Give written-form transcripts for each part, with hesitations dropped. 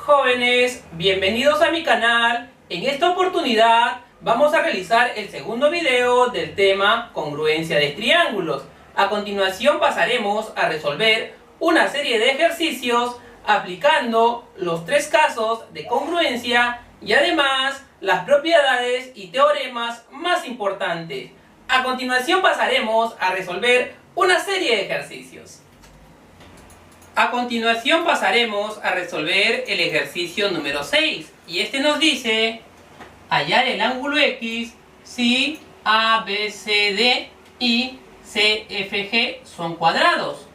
Jóvenes, bienvenidos a mi canal. En esta oportunidad vamos a realizar el segundo video del tema congruencia de triángulos. A continuación pasaremos a resolver una serie de ejercicios aplicando los tres casos de congruencia y además las propiedades y teoremas más importantes. A continuación pasaremos a resolver una serie de ejercicios. A continuación pasaremos a resolver el ejercicio número 6 y este nos dice hallar el ángulo X si ABCD y CFG son cuadrados.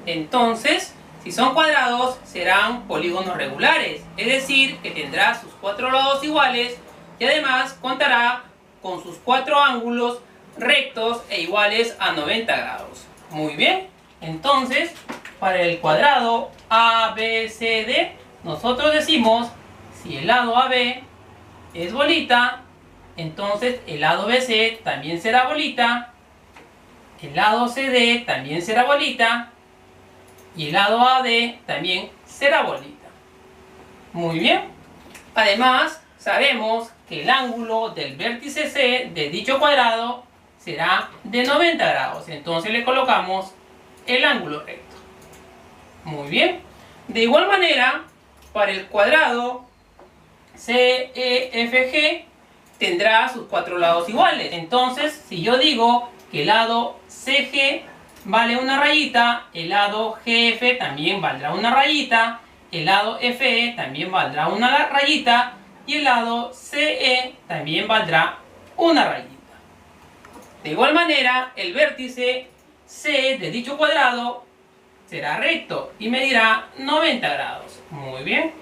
Entonces, si son cuadrados serán polígonos regulares, es decir, que tendrá sus cuatro lados iguales y además contará con sus cuatro ángulos rectos e iguales a 90 grados. Muy bien, entonces para el cuadrado ABCD nosotros decimos si el lado AB es bolita, entonces el lado BC también será bolita, el lado CD también será bolita y el lado AD también será bolita. Muy bien, además sabemos que el ángulo del vértice C de dicho cuadrado será de 90 grados, entonces le colocamos el ángulo recto. Muy bien, de igual manera para el cuadrado CEFG tendrá sus cuatro lados iguales. Entonces si yo digo que el lado CG vale una rayita, el lado GF también valdrá una rayita, el lado FE también valdrá una rayita y el lado CE también valdrá una rayita. De igual manera el vértice C de dicho cuadrado será recto y medirá 90 grados. Muy bien.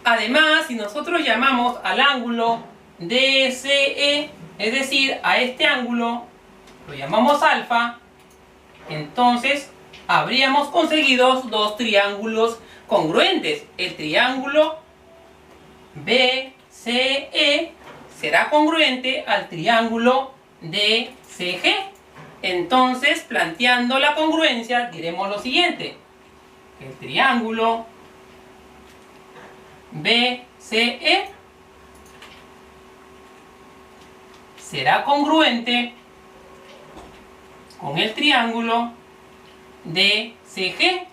Además, si nosotros llamamos al ángulo DCE, es decir, a este ángulo, lo llamamos alfa, entonces habríamos conseguido dos triángulos congruentes. El triángulo BCE será congruente al triángulo DCG. Entonces, planteando la congruencia, diremos lo siguiente: el triángulo BCE será congruente con el triángulo DCG.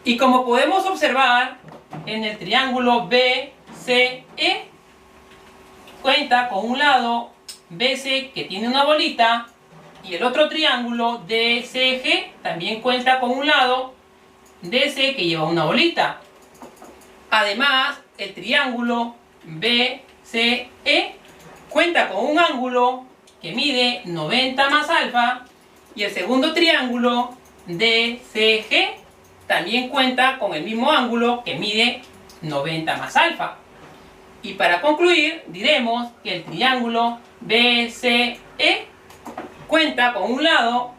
Y como podemos observar, en el triángulo BCE cuenta con un lado BC que tiene una bolita y el otro triángulo DCG también cuenta con un lado DC que lleva una bolita. Además, el triángulo BCE cuenta con un ángulo que mide 90 más alfa y el segundo triángulo DCG también cuenta con el mismo ángulo que mide 90 más alfa. Y para concluir, diremos que el triángulo BCE cuenta con un lado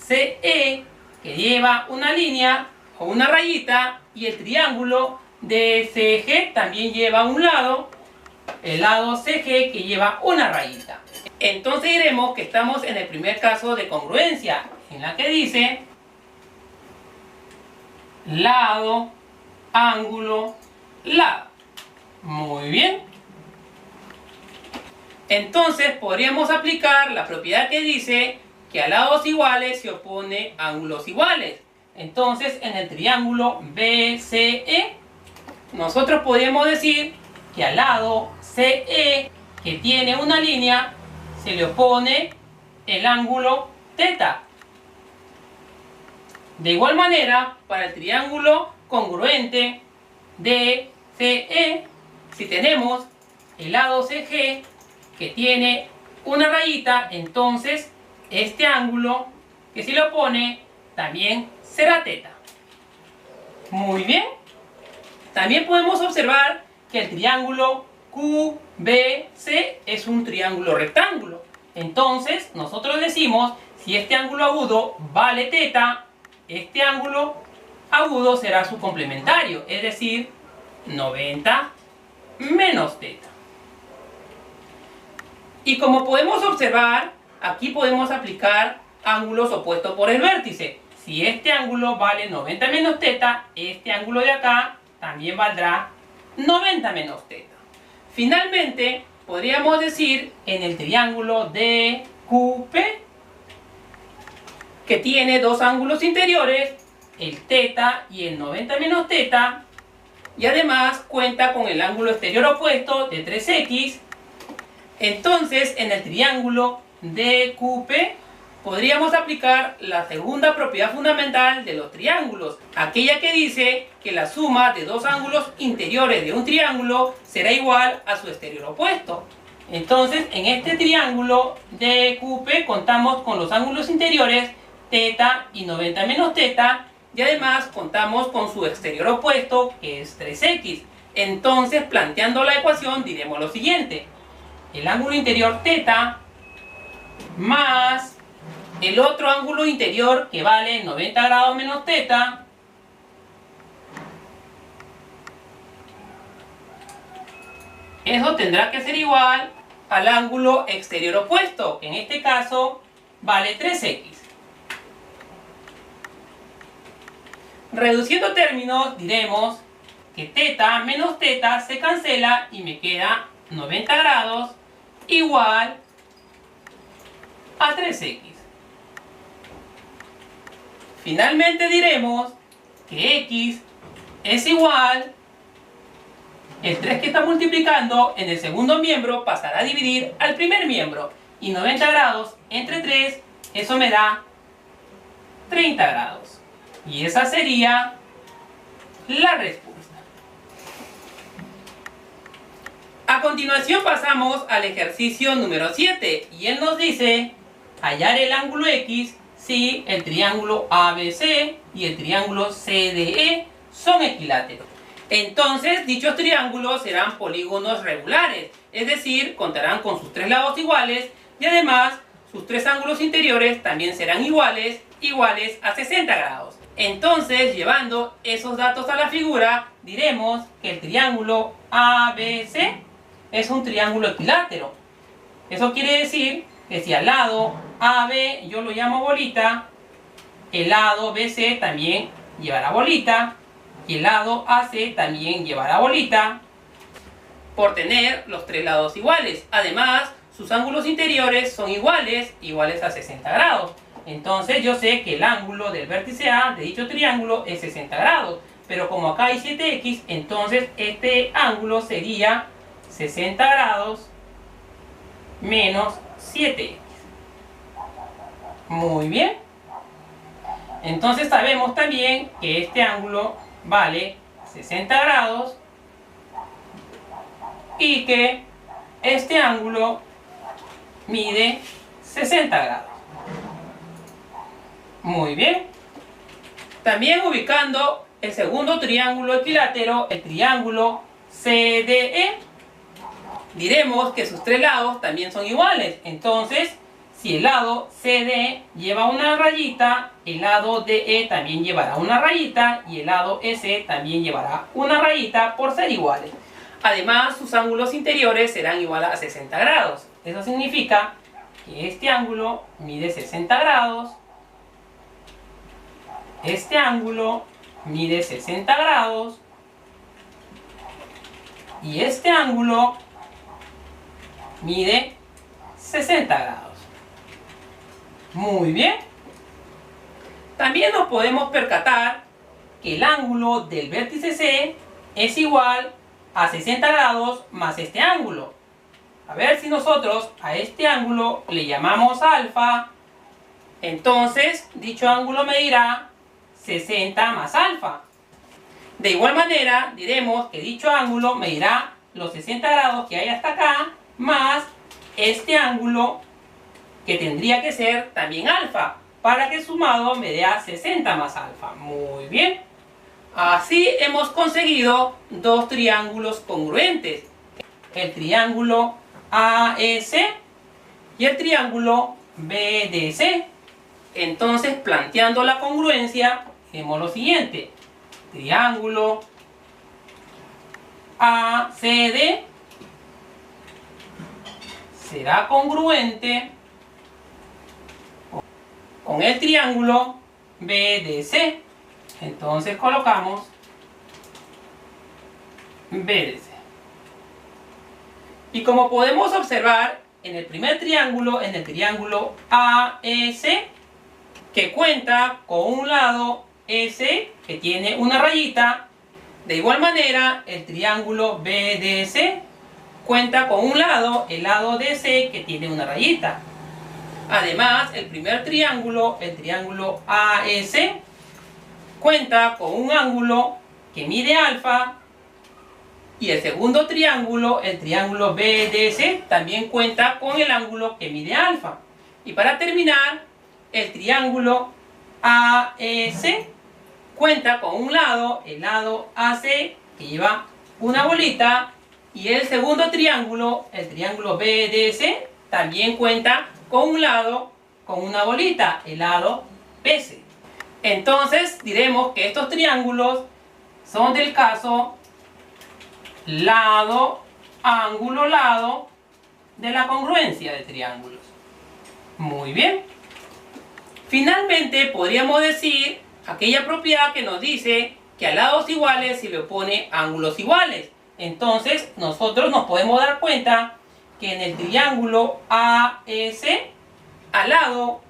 CE que lleva una línea o una rayita y el triángulo DCG también lleva un lado, el lado CG que lleva una rayita. Entonces diremos que estamos en el primer caso de congruencia, en la que dice lado, ángulo, lado. Muy bien. Entonces podríamos aplicar la propiedad que dice que a lados iguales se opone ángulos iguales. Entonces en el triángulo BCE nosotros podríamos decir que al lado CE que tiene una línea se le opone el ángulo θ. De igual manera para el triángulo congruente DCE, si tenemos el lado CG que tiene una rayita, entonces este ángulo que se le opone también será θ. Muy bien. También podemos observar que el triángulo QBC es un triángulo rectángulo. Entonces nosotros decimos si este ángulo agudo vale θ, este ángulo agudo será su complementario, es decir, 90 menos θ. Y como podemos observar, aquí podemos aplicar ángulos opuestos por el vértice. Si este ángulo vale 90 menos θ, este ángulo de acá también valdrá 90 menos θ. Finalmente, podríamos decir en el triángulo DQP, que tiene dos ángulos interiores, el θ y el 90 menos θ, y además cuenta con el ángulo exterior opuesto de 3x. Entonces, en el triángulo DQP podríamos aplicar la segunda propiedad fundamental de los triángulos, aquella que dice que la suma de dos ángulos interiores de un triángulo será igual a su exterior opuesto. Entonces, en este triángulo DQP contamos con los ángulos interiores θ y 90 menos θ, y además contamos con su exterior opuesto, que es 3x. Entonces, planteando la ecuación, diremos lo siguiente: el ángulo interior θ más el otro ángulo interior, que vale 90 grados menos θ, eso tendrá que ser igual al ángulo exterior opuesto, que en este caso vale 3x. Reduciendo términos, diremos que θ menos θ se cancela y me queda 90 grados igual a 3x. Finalmente diremos que x es igual, el 3 que está multiplicando en el segundo miembro pasará a dividir al primer miembro, y 90 grados entre 3, eso me da 30 grados. Y esa sería la respuesta. A continuación pasamos al ejercicio número 7, y él nos dice hallar el ángulo x si el triángulo ABC y el triángulo CDE son equiláteros. Entonces, dichos triángulos serán polígonos regulares, es decir, contarán con sus tres lados iguales, y además sus tres ángulos interiores también serán iguales a 60 grados. Entonces, llevando esos datos a la figura, diremos que el triángulo ABC es un triángulo equilátero. Eso quiere decir que si al lado AB yo lo llamo bolita, el lado BC también llevará bolita, y el lado AC también llevará bolita, por tener los tres lados iguales. Además, sus ángulos interiores son iguales a 60 grados. Entonces yo sé que el ángulo del vértice A de dicho triángulo es 60 grados. Pero como acá hay 7x, entonces este ángulo sería 60 grados menos 7x. Muy bien. Entonces sabemos también que este ángulo vale 60 grados y que este ángulo mide 60 grados. Muy bien. También ubicando el segundo triángulo equilátero, el triángulo CDE, diremos que sus tres lados también son iguales. Entonces, si el lado CD lleva una rayita, el lado DE también llevará una rayita, y el lado EC también llevará una rayita por ser iguales. Además, sus ángulos interiores serán iguales a 60 grados. Eso significa que este ángulo mide 60 grados, este ángulo mide 60 grados, y este ángulo mide 60 grados. Muy bien. También nos podemos percatar que el ángulo del vértice C es igual a 60 grados más este ángulo. A ver si nosotros a este ángulo le llamamos alfa, entonces dicho ángulo medirá 60 más alfa. De igual manera diremos que dicho ángulo medirá los 60 grados que hay hasta acá más este ángulo, que tendría que ser también alfa, para que sumado me dé 60 más alfa. Muy bien. Así hemos conseguido dos triángulos congruentes: el triángulo AEC y el triángulo BDC. Entonces, planteando la congruencia, tenemos lo siguiente: triángulo ACD será congruente con el triángulo BDC. Entonces colocamos BDC. Y como podemos observar en el primer triángulo, en el triángulo AEC, que cuenta con un lado S que tiene una rayita, de igual manera el triángulo BDC cuenta con un lado, el lado DC, que tiene una rayita. Además, el primer triángulo, el triángulo AEC, cuenta con un ángulo que mide alfa. Y el segundo triángulo, el triángulo BDC, también cuenta con el ángulo que mide alfa. Y para terminar, el triángulo AEC cuenta con un lado, el lado AC, que lleva una bolita. Y el segundo triángulo, el triángulo BDC, también cuenta con un lado, con una bolita, el lado BC. Entonces diremos que estos triángulos son del caso lado, ángulo, lado de la congruencia de triángulos. Muy bien. Finalmente podríamos decir aquella propiedad que nos dice que a lados iguales se le opone ángulos iguales. Entonces nosotros nos podemos dar cuenta que en el triángulo AEC, al lado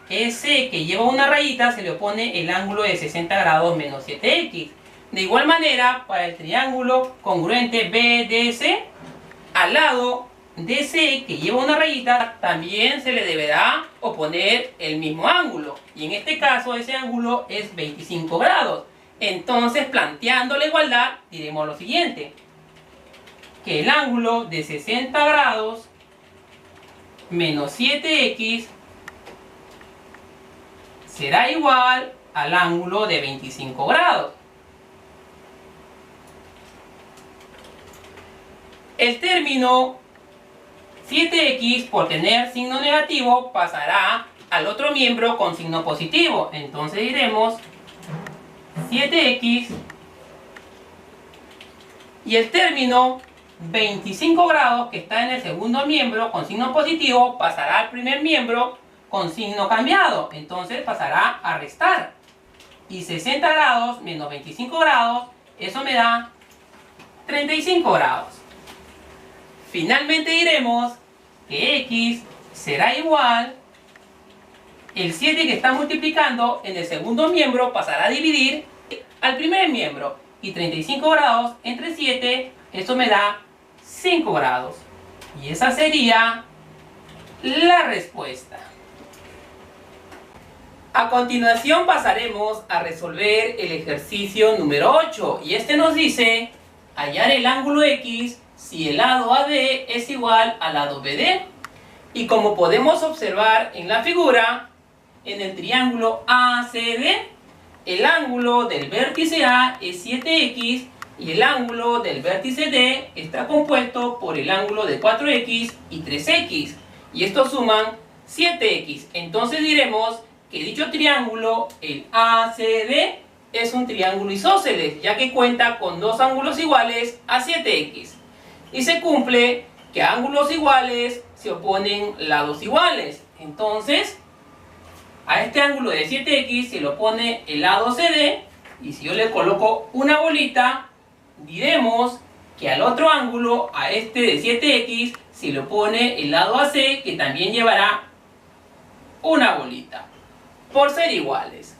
EC que lleva una rayita se le opone el ángulo de 60 grados menos 7x. De igual manera, para el triángulo congruente BDC, al lado DC que lleva una rayita también se le deberá oponer el mismo ángulo. Y en este caso ese ángulo es 25 grados. Entonces, planteando la igualdad, diremos lo siguiente: que el ángulo de 60 grados menos 7x será igual al ángulo de 25 grados. El término 7x, por tener signo negativo, pasará al otro miembro con signo positivo. Entonces diremos 7x, y el término 25 grados, que está en el segundo miembro con signo positivo, pasará al primer miembro con signo cambiado. Entonces pasará a restar. Y 60 grados menos 25 grados, eso me da 35 grados. Finalmente diremos que x será igual, el 7 que está multiplicando en el segundo miembro pasará a dividir al primer miembro. Y 35 grados entre 7, eso me da 5 grados. Y esa sería la respuesta. A continuación pasaremos a resolver el ejercicio número 8. Y este nos dice hallar el ángulo X si el lado AD es igual al lado BD. Y como podemos observar en la figura, en el triángulo ACD, el ángulo del vértice A es 7x y el ángulo del vértice D está compuesto por el ángulo de 4x y 3x. Y estos suman 7x. Entonces diremos que dicho triángulo, el ACD, es un triángulo isósceles, ya que cuenta con dos ángulos iguales a 7x. Y se cumple que a ángulos iguales se oponen lados iguales. Entonces, a este ángulo de 7x se le opone el lado CD, y si yo le coloco una bolita, diremos que al otro ángulo, a este de 7x, se le opone el lado AC, que también llevará una bolita, por ser iguales.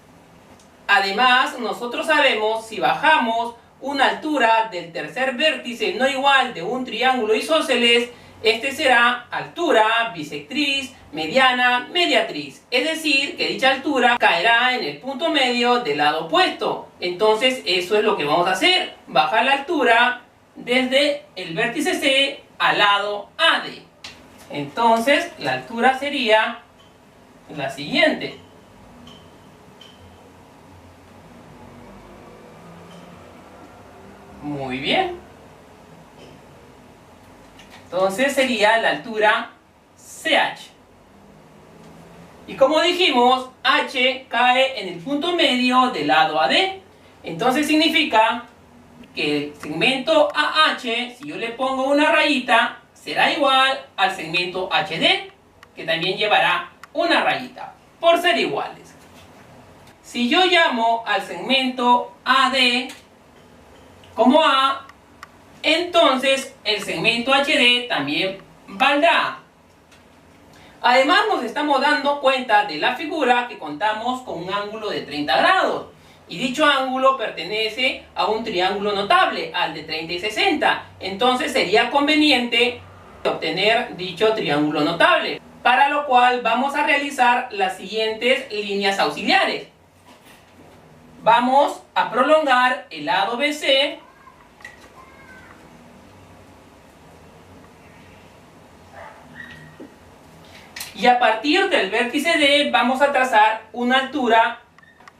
Además, nosotros sabemos, si bajamos una altura del tercer vértice no igual de un triángulo isósceles, este será altura bisectriz, mediana, mediatriz. Es decir, que dicha altura caerá en el punto medio del lado opuesto. Entonces, eso es lo que vamos a hacer: bajar la altura desde el vértice C al lado AD. Entonces, la altura sería la siguiente. Muy bien. Entonces sería la altura CH. Y como dijimos, H cae en el punto medio del lado AD. Entonces significa que el segmento AH, si yo le pongo una rayita, será igual al segmento HD, que también llevará una rayita. por ser iguales. Si yo llamo al segmento AD como A, entonces el segmento HD también valdrá A. Además nos estamos dando cuenta de la figura que contamos con un ángulo de 30 grados. Y dicho ángulo pertenece a un triángulo notable, al de 30 y 60. Entonces sería conveniente obtener dicho triángulo notable, para lo cual vamos a realizar las siguientes líneas auxiliares. Vamos a prolongar el lado BC y a partir del vértice D vamos a trazar una altura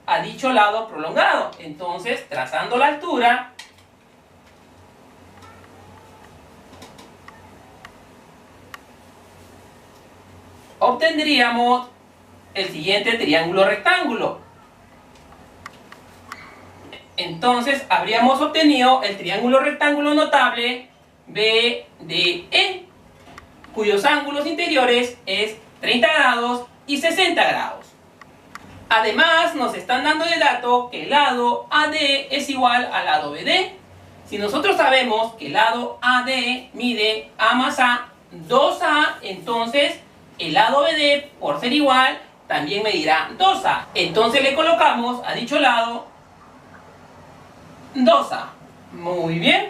a dicho lado prolongado. Entonces, trazando la altura, obtendríamos el siguiente triángulo rectángulo. Entonces, habríamos obtenido el triángulo rectángulo notable BDE, cuyos ángulos interiores es 30 grados y 60 grados. Además, nos están dando de dato que el lado AD es igual al lado BD. Si nosotros sabemos que el lado AD mide A más A, 2A, entonces el lado BD, por ser igual, también medirá 2A. Entonces le colocamos a dicho lado 2A. Muy bien.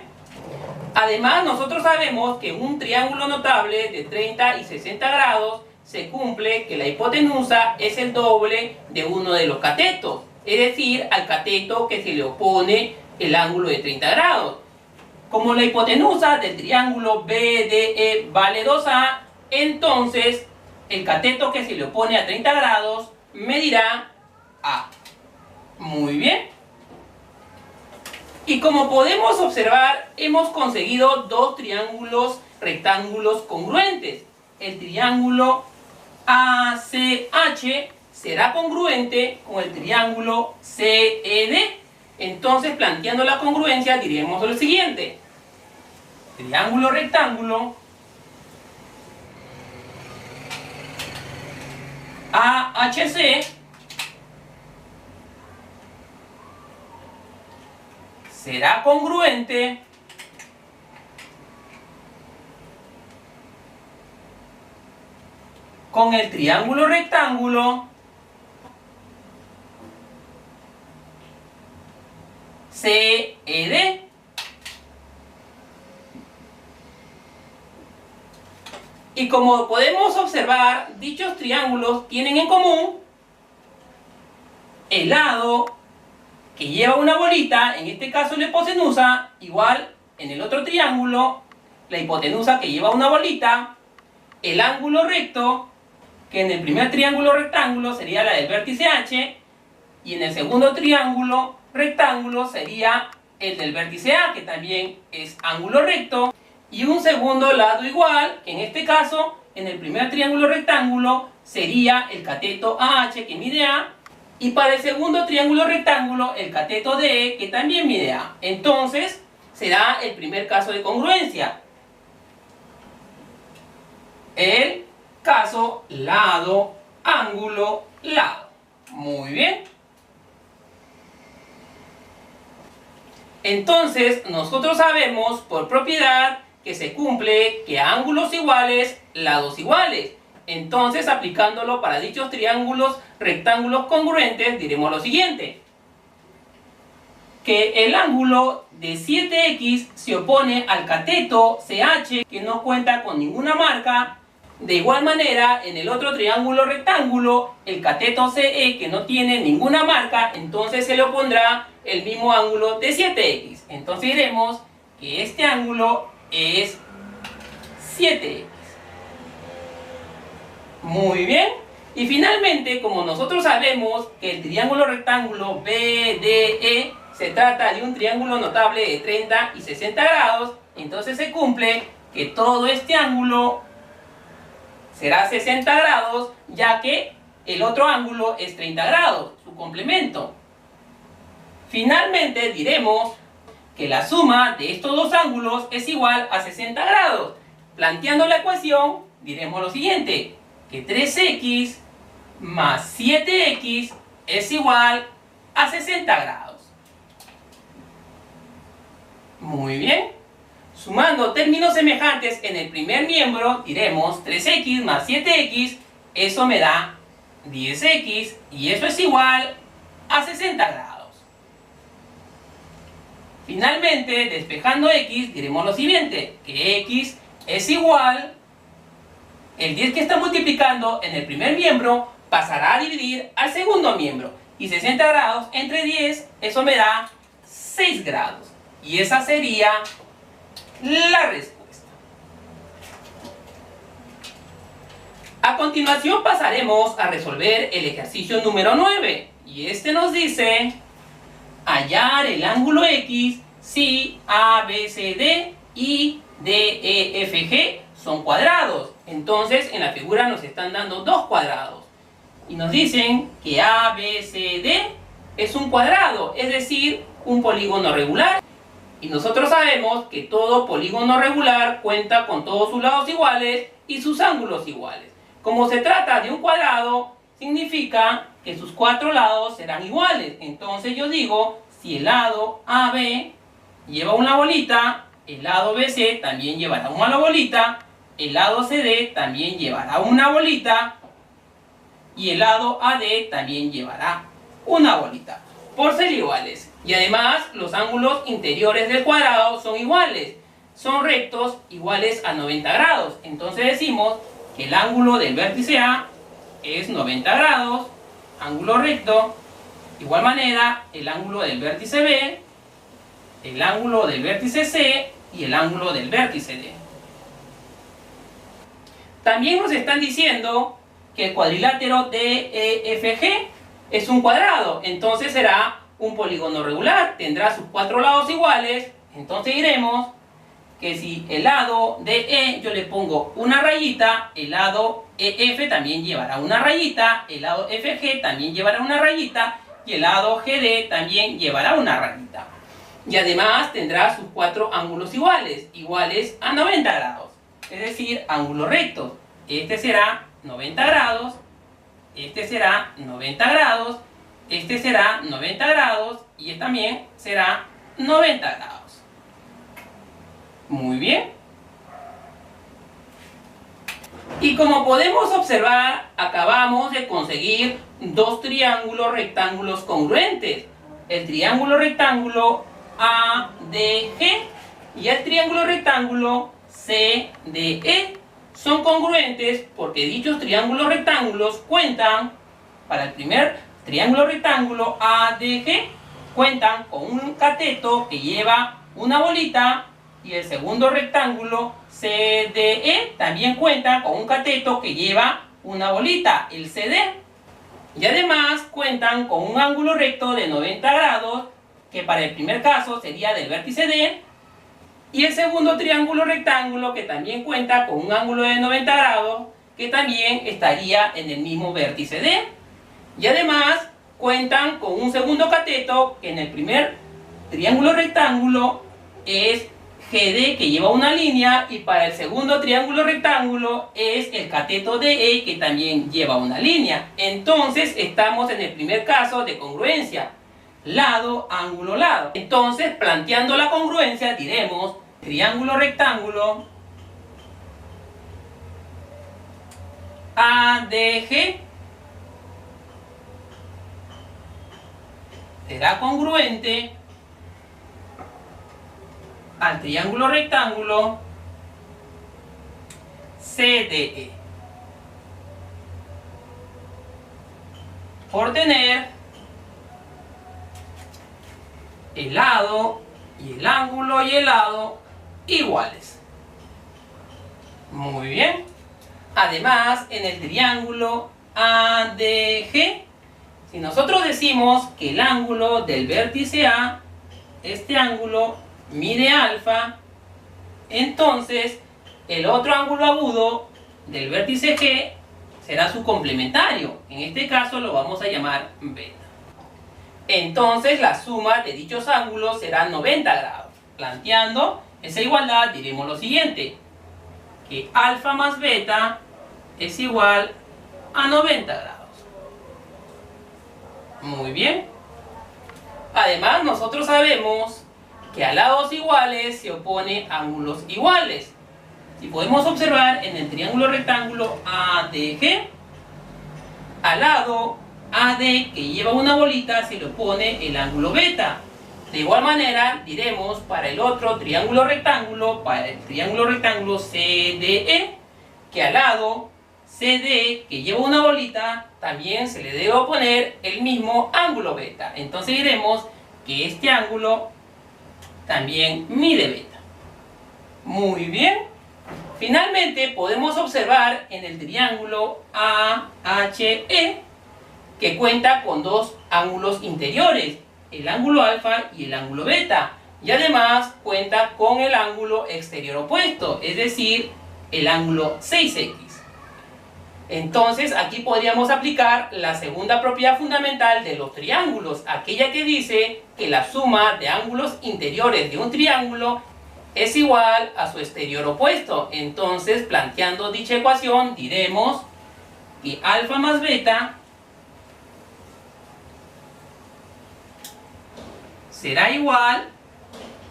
Además, nosotros sabemos que un triángulo notable de 30 y 60 grados se cumple que la hipotenusa es el doble de uno de los catetos, es decir, al cateto que se le opone el ángulo de 30 grados. Como la hipotenusa del triángulo BDE vale 2A, entonces el cateto que se le opone a 30 grados medirá A. Muy bien. Y como podemos observar, hemos conseguido dos triángulos rectángulos congruentes. El triángulo ACH será congruente con el triángulo CED. Entonces, planteando la congruencia, diremos lo siguiente: triángulo rectángulo AHC será congruente con el triángulo rectángulo CED. Y como podemos observar, dichos triángulos tienen en común el lado que lleva una bolita, en este caso la hipotenusa, igual en el otro triángulo, la hipotenusa que lleva una bolita, el ángulo recto, que en el primer triángulo rectángulo sería la del vértice H, y en el segundo triángulo rectángulo sería el del vértice A, que también es ángulo recto, y un segundo lado igual, que en este caso, en el primer triángulo rectángulo, sería el cateto AH, que mide A, y para el segundo triángulo rectángulo, el cateto DE, que también mide A. Entonces, será el primer caso de congruencia. El caso lado, ángulo, lado. Muy bien. Entonces, nosotros sabemos por propiedad que se cumple que a ángulos iguales, lados iguales. Entonces, aplicándolo para dichos triángulos rectángulos congruentes, diremos lo siguiente: que el ángulo de 7x se opone al cateto CH, que no cuenta con ninguna marca. De igual manera, en el otro triángulo rectángulo, el cateto CE, que no tiene ninguna marca, entonces se le opondrá el mismo ángulo de 7x. Entonces diremos que este ángulo es 7x. Muy bien. Y finalmente, como nosotros sabemos que el triángulo rectángulo BDE se trata de un triángulo notable de 30 y 60 grados, entonces se cumple que todo este ángulo será 60 grados, ya que el otro ángulo es 30 grados, su complemento. Finalmente diremos que la suma de estos dos ángulos es igual a 60 grados. Planteando la ecuación, diremos lo siguiente: que 3x más 7x es igual a 60 grados. Muy bien. Sumando términos semejantes en el primer miembro, diremos 3x más 7x, eso me da 10x, y eso es igual a 60 grados. Finalmente, despejando x, diremos lo siguiente, que x es igual, el 10 que está multiplicando en el primer miembro pasará a dividir al segundo miembro, y 60 grados entre 10, eso me da 6 grados, y esa sería la respuesta. A continuación pasaremos a resolver el ejercicio número 9, y este nos dice hallar el ángulo X si ABCD y DEFG son cuadrados. Entonces en la figura nos están dando dos cuadrados y nos dicen que ABCD es un cuadrado, es decir, un polígono regular. Y nosotros sabemos que todo polígono regular cuenta con todos sus lados iguales y sus ángulos iguales. Como se trata de un cuadrado, significa que sus cuatro lados serán iguales. Entonces yo digo, si el lado AB lleva una bolita, el lado BC también llevará una bolita, el lado CD también llevará una bolita y el lado AD también llevará una bolita, por ser iguales. Y además los ángulos interiores del cuadrado son iguales, son rectos iguales a 90 grados. Entonces decimos que el ángulo del vértice A es 90 grados, ángulo recto. De igual manera, el ángulo del vértice B, el ángulo del vértice C y el ángulo del vértice D. También nos están diciendo que el cuadrilátero DEFG es un cuadrado, entonces será un polígono regular, tendrá sus cuatro lados iguales. Entonces diremos que si el lado DE yo le pongo una rayita, el lado EF también llevará una rayita, el lado FG también llevará una rayita y el lado GD también llevará una rayita. Y además tendrá sus cuatro ángulos iguales, iguales a 90 grados, es decir, ángulos rectos. Este será 90 grados, este será 90 grados, este será 90 grados y este también será 90 grados. Muy bien. Y como podemos observar, acabamos de conseguir dos triángulos rectángulos congruentes. El triángulo rectángulo ADG y el triángulo rectángulo CDE. Son congruentes porque dichos triángulos rectángulos cuentan, para el primer triángulo rectángulo ADG, cuentan con un cateto que lleva una bolita, y el segundo rectángulo CDE también cuenta con un cateto que lleva una bolita, el CD. Y además cuentan con un ángulo recto de 90 grados, que para el primer caso sería del vértice D, y el segundo triángulo rectángulo que también cuenta con un ángulo de 90 grados, que también estaría en el mismo vértice D. Y además cuentan con un segundo cateto que en el primer triángulo rectángulo es GD, que lleva una línea, y para el segundo triángulo rectángulo es el cateto DE, que también lleva una línea. Entonces estamos en el primer caso de congruencia, lado, ángulo, lado. Entonces, planteando la congruencia, diremos triángulo rectángulo ADG será congruente al triángulo rectángulo CDE, por tener el lado y el ángulo y el lado iguales. Muy bien. Además, en el triángulo ADG, si nosotros decimos que el ángulo del vértice A, este ángulo mide alfa, entonces el otro ángulo agudo del vértice G será su complementario. En este caso lo vamos a llamar beta. Entonces la suma de dichos ángulos será 90 grados. Planteando esa igualdad diremos lo siguiente, que alfa más beta es igual a 90 grados. Muy bien. Además, nosotros sabemos que a lados iguales se opone ángulos iguales. Si podemos observar en el triángulo rectángulo ADG, al lado AD que lleva una bolita se le opone el ángulo beta. De igual manera diremos para el otro triángulo rectángulo, para el triángulo rectángulo CDE, que al lado CD que lleva una bolita también se le debe oponer el mismo ángulo beta. Entonces diremos que este ángulo también mide beta. Muy bien. Finalmente podemos observar en el triángulo AHE que cuenta con dos ángulos interiores, el ángulo alfa y el ángulo beta, y además cuenta con el ángulo exterior opuesto, es decir, el ángulo 6x. Entonces aquí podríamos aplicar la segunda propiedad fundamental de los triángulos, aquella que dice que la suma de ángulos interiores de un triángulo es igual a su exterior opuesto. Entonces, planteando dicha ecuación, diremos que alfa más beta será igual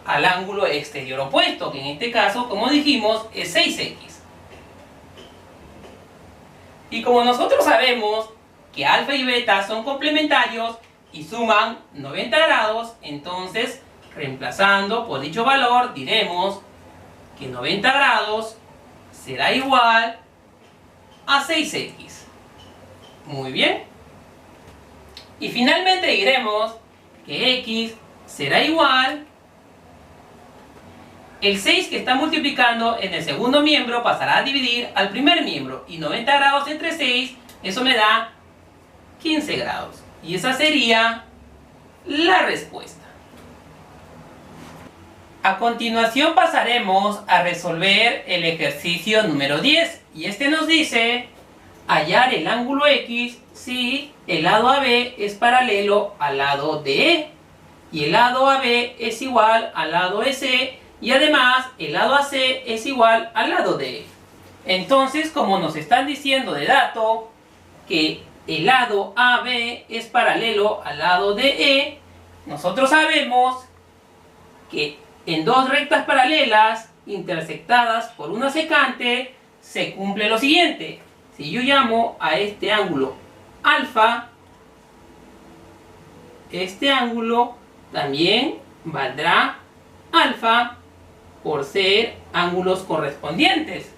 al ángulo exterior opuesto, que en este caso, como dijimos, es 6x. Y como nosotros sabemos que alfa y beta son complementarios y suman 90 grados, entonces, reemplazando por dicho valor, diremos que 90 grados será igual a 6x. Muy bien. Y finalmente diremos que x será igual, el 6 que está multiplicando en el segundo miembro pasará a dividir al primer miembro, y 90 grados entre 6, eso me da 15 grados. Y esa sería la respuesta. A continuación pasaremos a resolver el ejercicio número 10, y este nos dice hallar el ángulo X si el lado AB es paralelo al lado DE y el lado AB es igual al lado EC y además el lado AC es igual al lado DE. Entonces, como nos están diciendo de dato que el lado AB es paralelo al lado DE, nosotros sabemos que en dos rectas paralelas intersectadas por una secante se cumple lo siguiente. Si yo llamo a este ángulo alfa, este ángulo también valdrá alfa por ser ángulos correspondientes.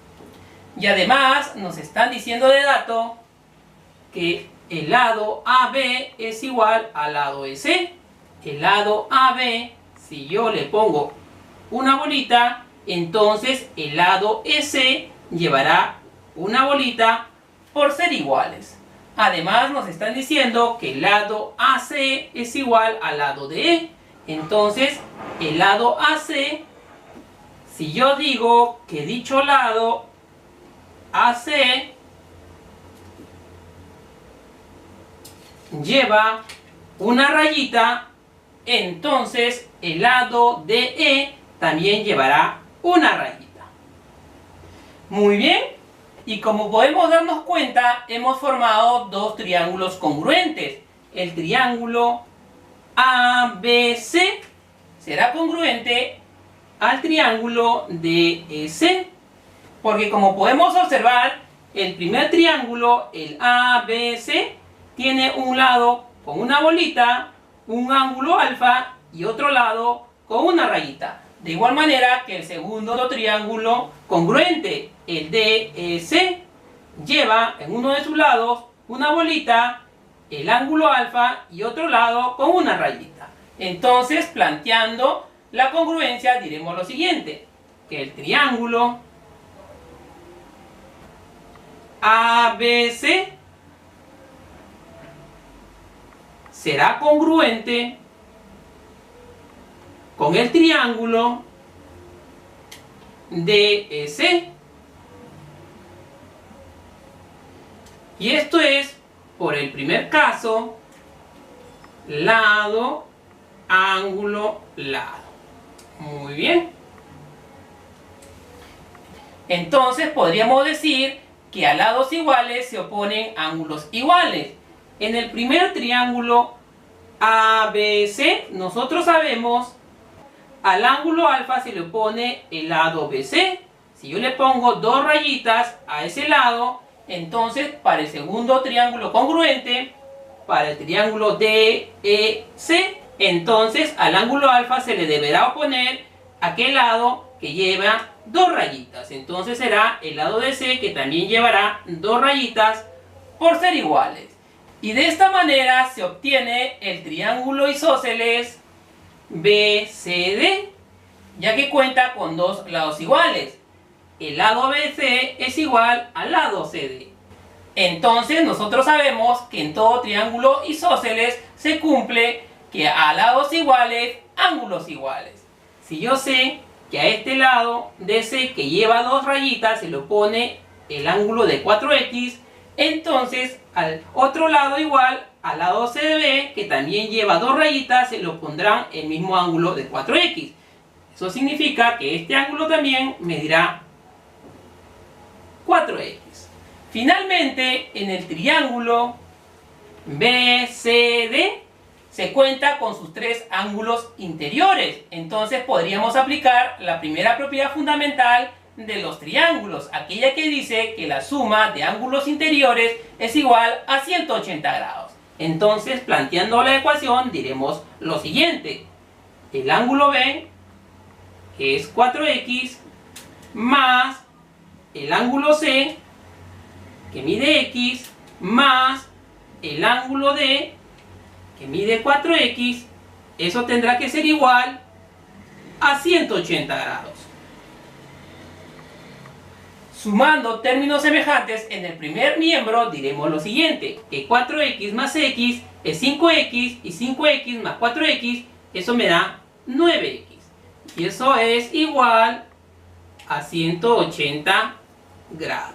Y además nos están diciendo de dato que el lado AB es igual al lado EC. El lado AB, si yo le pongo una bolita, entonces el lado EC llevará una bolita por ser iguales. Además nos están diciendo que el lado AC es igual al lado DE. Entonces el lado AC, si yo digo que dicho lado AC lleva una rayita, entonces el lado DE también llevará una rayita. Muy bien, y como podemos darnos cuenta, hemos formado dos triángulos congruentes. El triángulo ABC será congruente al triángulo DEC, porque como podemos observar, el primer triángulo, el ABC, tiene un lado con una bolita, un ángulo alfa y otro lado con una rayita. De igual manera que el segundo triángulo congruente, el DEC, lleva en uno de sus lados una bolita, el ángulo alfa y otro lado con una rayita. Entonces, planteando la congruencia, diremos lo siguiente, que el triángulo ABC será congruente con el triángulo DEC. Y esto es por el primer caso, lado, ángulo, lado. Muy bien. Entonces podríamos decir que a lados iguales se oponen ángulos iguales. En el primer triángulo ABC, nosotros sabemos, al ángulo alfa se le opone el lado BC. Si yo le pongo dos rayitas a ese lado, entonces para el segundo triángulo congruente, para el triángulo DEC, entonces al ángulo alfa se le deberá oponer aquel lado que lleva dos rayitas. Entonces será el lado DC, que también llevará dos rayitas por ser iguales. Y de esta manera se obtiene el triángulo isósceles BCD, ya que cuenta con dos lados iguales. El lado BC es igual al lado CD. Entonces nosotros sabemos que en todo triángulo isósceles se cumple que a lados iguales, ángulos iguales. Si yo sé que a este lado DC, que lleva dos rayitas, se le opone el ángulo de 4x, entonces al otro lado igual, al lado CB, que también lleva dos rayitas, se le opondrán el mismo ángulo de 4x. Eso significa que este ángulo también medirá 4x. Finalmente, en el triángulo BCD se cuenta con sus tres ángulos interiores. Entonces podríamos aplicar la primera propiedad fundamental de los triángulos, aquella que dice que la suma de ángulos interiores es igual a 180 grados. Entonces, planteando la ecuación, diremos lo siguiente: el ángulo B es 4x más el ángulo C, que mide x, más el ángulo D, que mide 4x, eso tendrá que ser igual a 180 grados. Sumando términos semejantes en el primer miembro, diremos lo siguiente: que 4x más x es 5x, y 5x más 4x, eso me da 9x. Y eso es igual a 180 grados.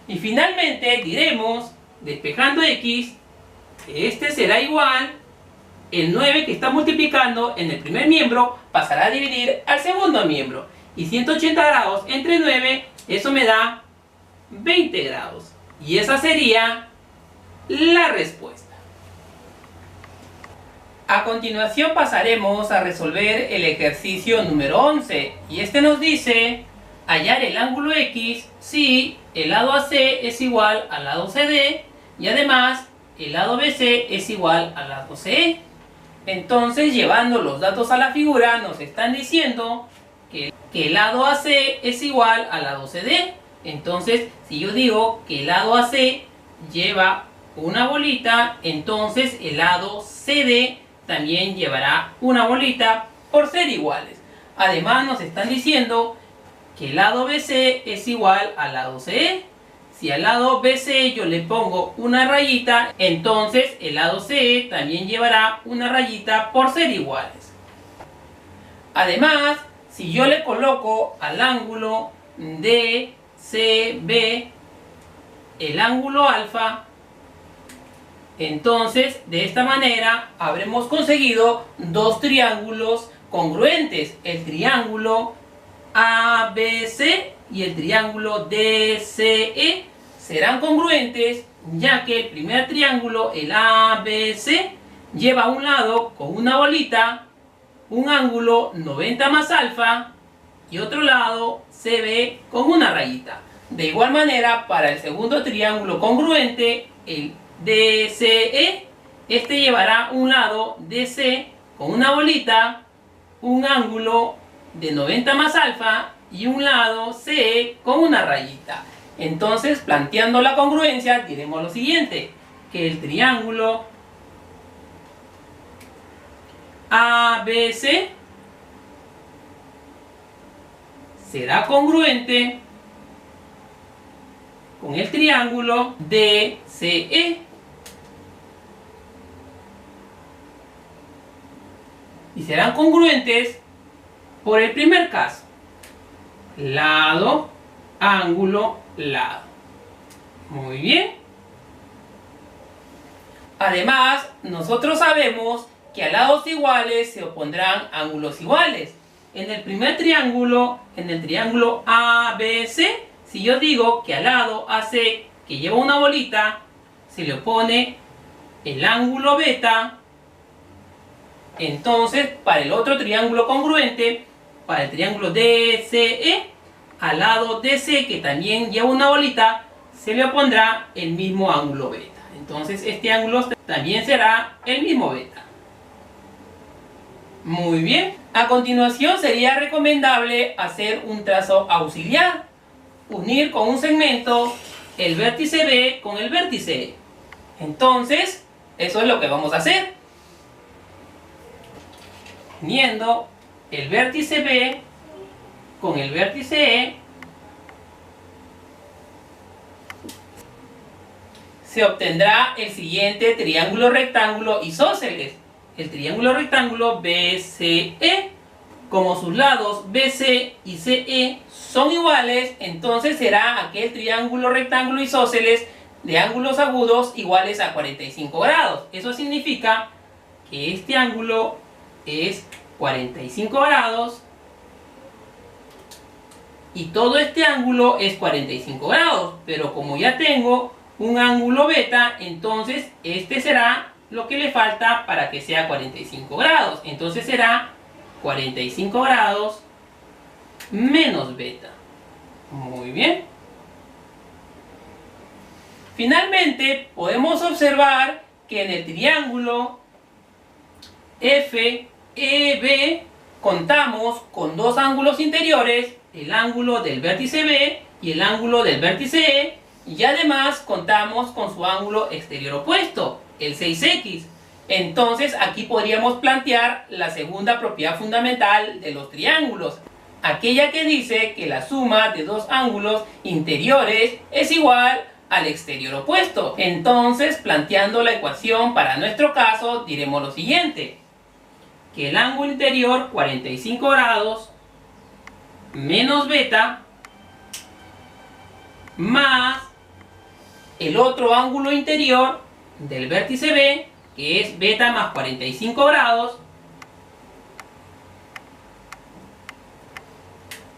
Y finalmente diremos, despejando x, que este será igual, el 9 que está multiplicando en el primer miembro pasará a dividir al segundo miembro. Y 180 grados entre 9, eso me da 20 grados. Y esa sería la respuesta. A continuación pasaremos a resolver el ejercicio número 11. Y este nos dice hallar el ángulo X si el lado AC es igual al lado CD y además el lado BC es igual al lado CE. Entonces, llevando los datos a la figura, nos están diciendo que el lado AC es igual al lado CD. Entonces, si yo digo que el lado AC lleva una bolita, entonces el lado CD también llevará una bolita por ser iguales. Además, nos están diciendo que el lado BC es igual al lado CE. Si al lado BC yo le pongo una rayita, entonces el lado CE también llevará una rayita por ser iguales. Además, si yo le coloco al ángulo DCB el ángulo alfa, entonces de esta manera habremos conseguido dos triángulos congruentes: el triángulo ABC y el triángulo DCE serán congruentes, ya que el primer triángulo, el ABC, lleva a un lado con una bolita un ángulo 90 más alfa y otro lado CB con una rayita. De igual manera, para el segundo triángulo congruente, el DCE, este llevará un lado DC con una bolita, un ángulo de 90 más alfa y un lado CE con una rayita. Entonces, planteando la congruencia, diremos lo siguiente: que el triángulo ABC será congruente con el triángulo DCE. Y serán congruentes por el primer caso: lado, ángulo, lado. Muy bien. Además, nosotros sabemos que a lados iguales se opondrán ángulos iguales. En el primer triángulo, en el triángulo ABC, si yo digo que al lado AC, que lleva una bolita, se le opone el ángulo beta, Entonces, para el otro triángulo congruente, para el triángulo DCE, al lado DC, que también lleva una bolita, se le pondrá el mismo ángulo beta. Entonces, este ángulo también será el mismo beta. Muy bien. A continuación, sería recomendable hacer un trazo auxiliar. Unir con un segmento el vértice B con el vértice E. Entonces, eso es lo que vamos a hacer. Uniendo el vértice B con el vértice E, se obtendrá el siguiente triángulo rectángulo isósceles. El triángulo rectángulo BCE. Como sus lados BC y CE son iguales, entonces será aquel triángulo rectángulo isósceles de ángulos agudos iguales a 45 grados. Eso significa que este ángulo es 45 grados y todo este ángulo es 45 grados. Pero como ya tengo un ángulo beta, entonces este será lo que le falta para que sea 45 grados. Entonces será 45 grados menos beta. Muy bien. Finalmente, podemos observar que en el triángulo FEB contamos con dos ángulos interiores, el ángulo del vértice B y el ángulo del vértice E, y además contamos con su ángulo exterior opuesto, el 6X. Entonces aquí podríamos plantear la segunda propiedad fundamental de los triángulos, aquella que dice que la suma de dos ángulos interiores es igual al exterior opuesto. Entonces, planteando la ecuación para nuestro caso, diremos lo siguiente: que el ángulo interior 45 grados menos beta más el otro ángulo interior del vértice B, que es beta más 45 grados,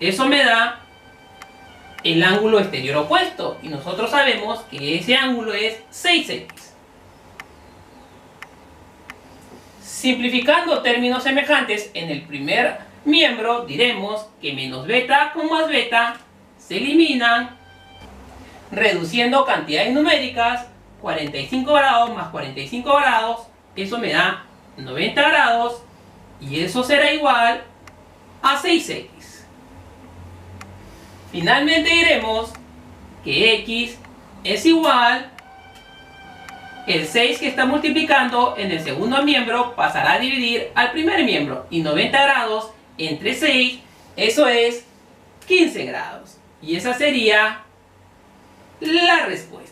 eso me da el ángulo exterior opuesto, y nosotros sabemos que ese ángulo es 6X. Simplificando términos semejantes, en el primer miembro diremos que menos beta con más beta se eliminan, reduciendo cantidades numéricas. 45 grados más 45 grados, eso me da 90 grados, y eso será igual a 6X. Finalmente diremos que X es igual, el 6 que está multiplicando en el segundo miembro pasará a dividir al primer miembro, y 90 grados entre 6, eso es 15 grados. Y esa sería la respuesta.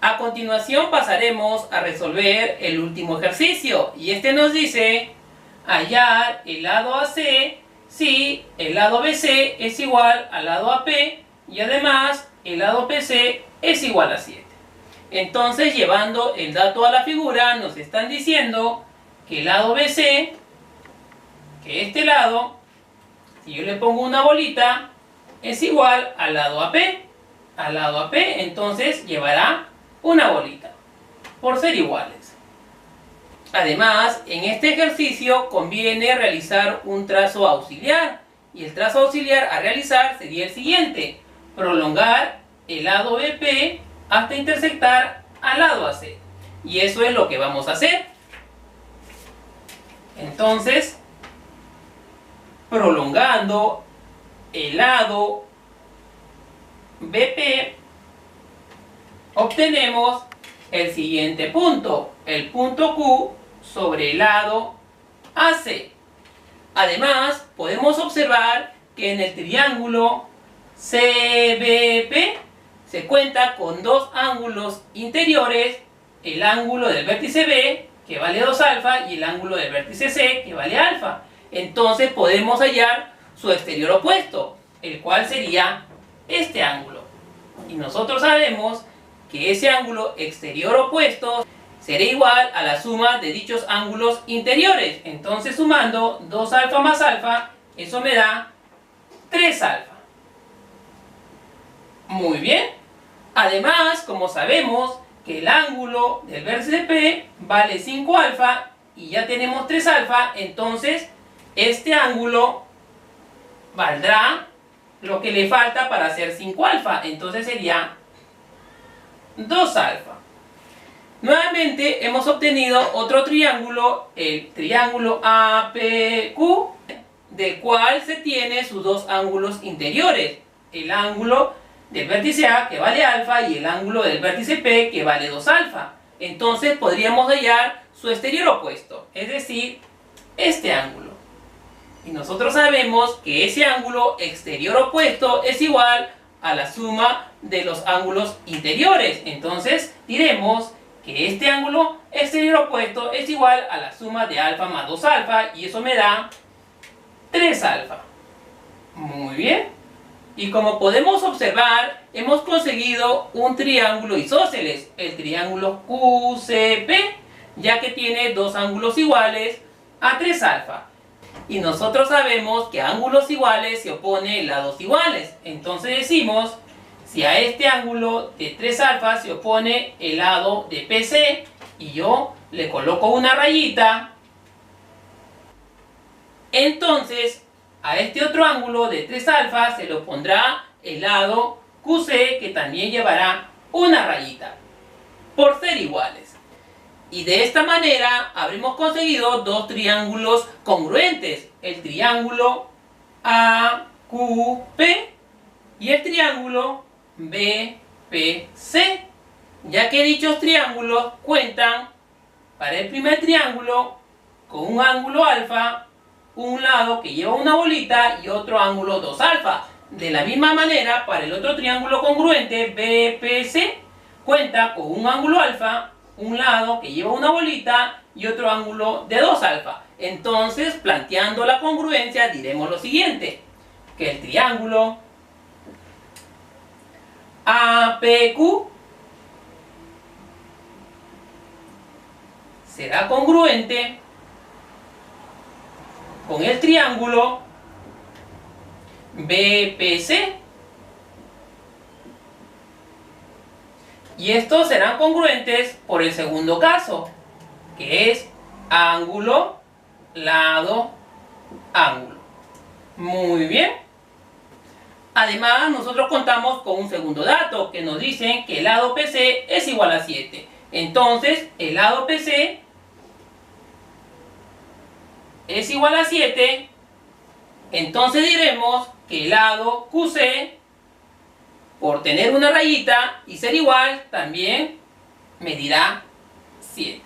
A continuación pasaremos a resolver el último ejercicio, y este nos dice hallar el lado AC si el lado BC es igual al lado AP y además el lado PC es igual a 7. Entonces, llevando el dato a la figura, nos están diciendo que el lado BC, que este lado, si yo le pongo una bolita, es igual al lado AP. Al lado AP, entonces llevará una bolita, por ser iguales. Además, en este ejercicio conviene realizar un trazo auxiliar, y el trazo auxiliar a realizar sería el siguiente: prolongar el lado BP hasta intersectar al lado AC, y eso es lo que vamos a hacer. Entonces, prolongando el lado BP, obtenemos el siguiente punto, el punto Q sobre el lado AC. Además, podemos observar que en el triángulo CBP se cuenta con dos ángulos interiores, el ángulo del vértice B, que vale 2 alfa, y el ángulo del vértice C, que vale alfa. Entonces podemos hallar su exterior opuesto, el cual sería este ángulo. Y nosotros sabemos que ese ángulo exterior opuesto será igual a la suma de dichos ángulos interiores. Entonces, sumando 2 alfa más alfa, eso me da 3 alfa. Muy bien. Además, como sabemos que el ángulo del vértice P vale 5 alfa y ya tenemos 3 alfa, entonces este ángulo valdrá lo que le falta para hacer 5 alfa, entonces sería 2 alfa. Nuevamente hemos obtenido otro triángulo, el triángulo APQ, del cual se tiene sus dos ángulos interiores, el ángulo del vértice A que vale alfa y el ángulo del vértice P que vale 2 alfa. Entonces podríamos hallar su exterior opuesto, es decir, este ángulo. Y nosotros sabemos que ese ángulo exterior opuesto es igual a la suma de los ángulos interiores. Entonces diremos que este ángulo exterior opuesto es igual a la suma de alfa más 2 alfa y eso me da 3 alfa. Muy bien. Y como podemos observar, hemos conseguido un triángulo isósceles, el triángulo QCP, ya que tiene dos ángulos iguales a 3 alfa. Y nosotros sabemos que a ángulos iguales se opone lados iguales. Entonces decimos, si a este ángulo de 3 alfa se opone el lado de PC, y yo le coloco una rayita, entonces a este otro ángulo de 3 alfa se le opondrá el lado QC, que también llevará una rayita, por ser iguales. Y de esta manera habremos conseguido dos triángulos congruentes, el triángulo AQP y el triángulo BPC, ya que dichos triángulos cuentan para el primer triángulo con un ángulo alfa, un lado que lleva una bolita y otro ángulo 2 alfa. De la misma manera, para el otro triángulo congruente BPC cuenta con un ángulo alfa, un lado que lleva una bolita y otro ángulo de 2 alfa. Entonces, planteando la congruencia, diremos lo siguiente, que el triángulo APQ será congruente con el triángulo BPC. Y estos serán congruentes por el segundo caso, que es ángulo, lado, ángulo. Muy bien. Además, nosotros contamos con un segundo dato, que nos dicen que el lado PC es igual a 7. Entonces, el lado PC es igual a 7. Entonces diremos que el lado QC, por tener una rayita y ser igual, también medirá 7.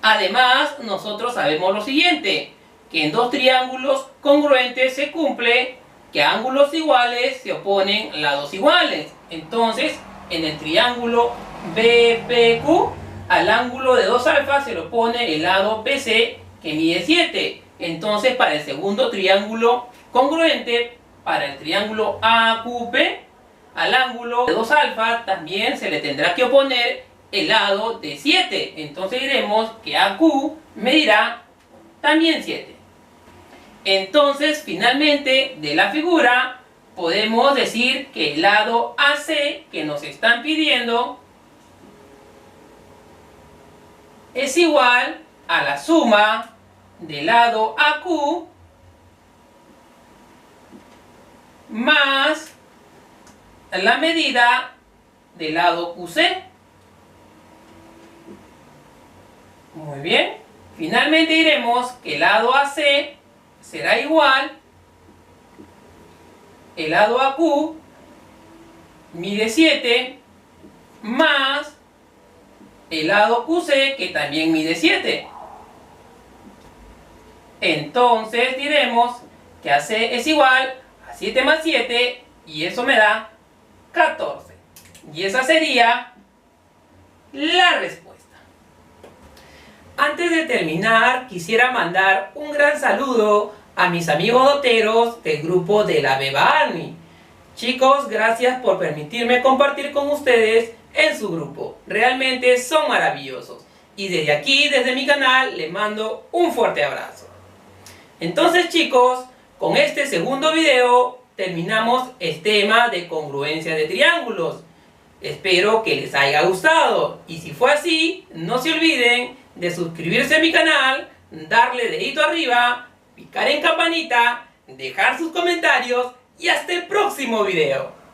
Además, nosotros sabemos lo siguiente, que en dos triángulos congruentes se cumple que a ángulos iguales se oponen lados iguales. Entonces, en el triángulo BPQ, al ángulo de 2 alfa se le opone el lado PC, que mide 7. Entonces, para el segundo triángulo congruente, para el triángulo AQP, al ángulo de 2 alfa también se le tendrá que oponer el lado de 7. Entonces diremos que AQ medirá también 7. Entonces, finalmente, de la figura podemos decir que el lado AC que nos están pidiendo es igual a la suma del lado AQ más la medida del lado QC. Muy bien. Finalmente diremos que el lado AC será igual, el lado AQ mide 7 más el lado QC, que también mide 7. Entonces diremos que AC es igual a 7 más 7 y eso me da 14. Y esa sería la respuesta. Antes de terminar, quisiera mandar un gran saludo a mis amigos doteros del grupo de la Beba Army. Chicos, gracias por permitirme compartir con ustedes en su grupo. Realmente son maravillosos. Y desde aquí, desde mi canal, les mando un fuerte abrazo. Entonces, chicos, con este segundo video terminamos el tema de congruencia de triángulos. Espero que les haya gustado y si fue así, no se olviden de suscribirse a mi canal, darle dedito arriba, picar en campanita, dejar sus comentarios y hasta el próximo video.